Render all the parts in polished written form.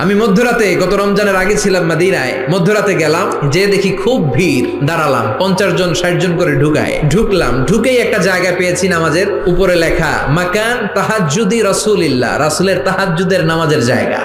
আমি মধ্যরাতে গত রমজানের আগে ছিলাম মদিনায়, মধ্যরাতে গেলাম, যে দেখি খুব ভিড়, দাঁড়ালাম, 50 জন 60 জন করে ঢুকলাম, ঢুকেই একটা জায়গা পেয়েছি নামাজের, উপরে লেখা মাকান তাহাজ্জুদি রাসূলিল্লাহ, রাসূলের তাহাজ্জুদের নামাজের জায়গা।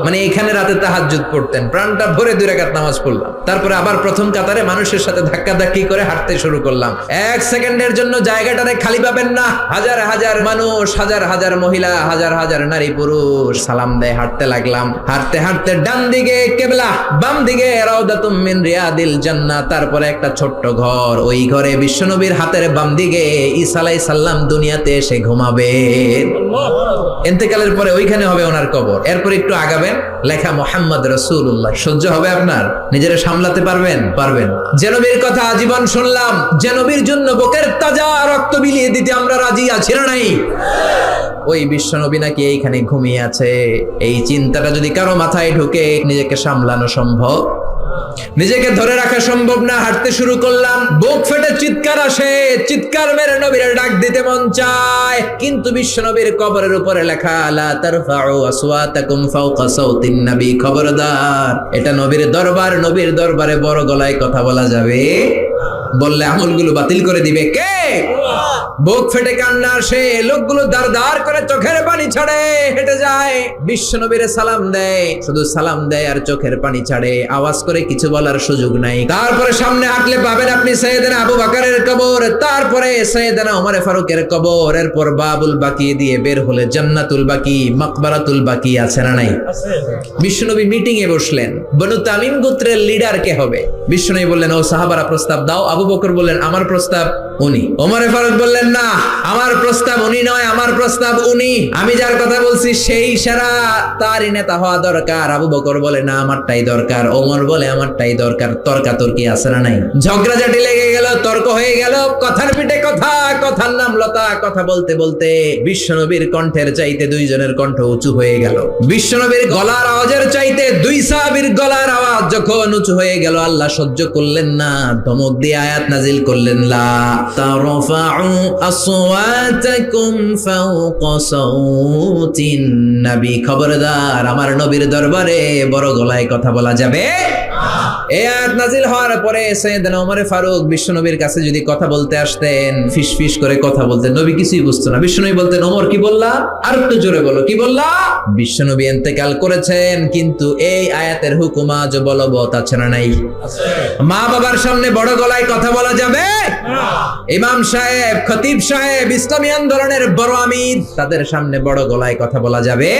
মানে এখানে রাতে তাহাজ্জুদ পড়তেন, প্রাণটা ভরে 2 রাকাত নামাজ পড়লাম। তারপরে আবার প্রথম কাতারে মানুষের সাথে ধাক্কাধাক্কি করে হাঁটতে শুরু করলাম। 1 সেকেন্ডের জন্য জায়গাটারে খালি পাবেন না। হাজার হাজার মানুষ, হাজার হাজার মহিলা, হাজার হাজার নারী পুরুষ সালাম দেয়। হাঁটতে লাগলাম, হাঁটতে হাঁটতে ডান দিকে কিবলা, বাম দিকে রাউদাতুম মিন রিয়াদিল জান্নাহ, তারপরে একটা ছোট্ট ঘর, ওই ঘরে বিশ্বনবীর হাতের বাম দিকে ঈসা আলাইহিস সালাম দুনিয়াতে এসে ঘুমাবেন। ইন্তেকালের পরে ওইখানে হবে ওনার কবর। এরপর একটু আগাবেন, লেখা মুহাম্মদ রাসূলুল্লাহ। সহ্য হবে আপনার? নিজেরা সামলাতে পারবেন? যে নবীর কথা আজীবন শুনলাম, যে নবীর জন্য বুকের তাজা রক্ত বিলিয়ে দিতে আমরা রাজি আছি না নাই? ওই বিশ্বনবী নাকি এইখানে ঘুমিয়ে আছে। এই চিন্তাটা যদি কারো মাথায় ঢুকে, নিজেকে সামলানো সম্ভব? নিজেকে ধরে রাখা সম্ভব না। হাঁটতে শুরু করলাম, বুক ফেটে চিৎকার আসে, চিৎকার মেরে নবীর ডাক দিতে মন চায়, কিন্তু বিশ্বনবীর কবরের উপরে লেখা লা তারফাউ আসওয়াতাকুম ফাওকা সাউতিন নবী, খবরদার, এটা নবীর দরবার, নবীর দরবারে বড় গলায় কথা বলা যাবে, বললে আমলগুলো বাতিল করে দিবে কে? বুক ফেটে কান্না আসে, লোকগুলো দাঁড় দাঁড় করে চোখের পানি ছাড়ে, হেঁটে যায়, বিশ্বনবীরে সালাম দেয়, শুধু সালাম দেয় আর চোখের পানি ছাড়ে, আওয়াজ করে কিছু বলার সুযোগ নাই। তারপরে সামনে হাঁটলে পাবেন আপনি সাইয়েদনা আবু বকরের কবর, তারপরে সাইয়েদনা ওমর ফারুকের কবর, এরপর বাবুল বাকি দিয়ে বের হলে জান্নাতুল বাকি, মাকবারাতুল বাকি আছে না নাই? বিশ্বনবী মিটিং এ বসলেন, বনু তামিম গোত্রের লিডার কে হবে? বিশ্বনবী বললেন, ও সাহাবারা প্রস্তাব দাও। আবু বকর বললেন, আমার প্রস্তাব উনি। ওমর ফারুক বললেন, না, আমার প্রস্তাব উনি নয়, আমার প্রস্তাব উনি, আমি যার কথা বলছি সেই সেরা, তারই নেতা হওয়া দরকার। আবু বকর বলে, না, আমারটাই দরকার। ওমর বলে, আমারটাই দরকার। তর্কাতর্কি আছে না নাই? ঝগড়াঝাটি লেগে গেল, তর্ক হয়ে গেল, কথার পিঠে কথা, কথার নাম লতা। কথা বলতে বলতে বিশ্বনবীর কণ্ঠের চাইতে 2 জনের কণ্ঠ উঁচু হয়ে গেল। বিশ্বনবীর গলার আওয়াজের চাইতে 2 সাহাবীর গলার আওয়াজ যখন উঁচু হয়ে গেল, আল্লাহ সহ্য করলেন না, ধমক দিয়ে আয়াত নাজিল করলেন, লা তারফাউ আসওয়াতাকুম ফাওকা সাউতিন নবী, খবরদার, আমার নবীর দরবারে বড় গলায় কথা বলা যাবে। এই আয়াত নাজিল হওয়ার পরে সাইয়েদনা ওমর ফারুক বিশ্বনবীর কাছে যদি কথা বলতে আসতেন, ফিসফিস করে কথা বলতেন, নবী কিছুই বুঝতো না। বিশ্বনবী বলতেন, ওমর কি বললা? আর একটু জোরে বলো, কি বললা? বিশ্বনবী ইন্তেকাল করেছেন, কিন্তু এই আয়াতের হুকুম আজ বলবৎ আছে না নাই? মা বাবার সামনে বড় গলায় কথা বলা যাবে? ইমাম সাহেব, খতিব সাহেব, ইসলামী আন্দোলনের বড় আমির, তাদের সামনে বড় গলায় কথা বলা যাবে?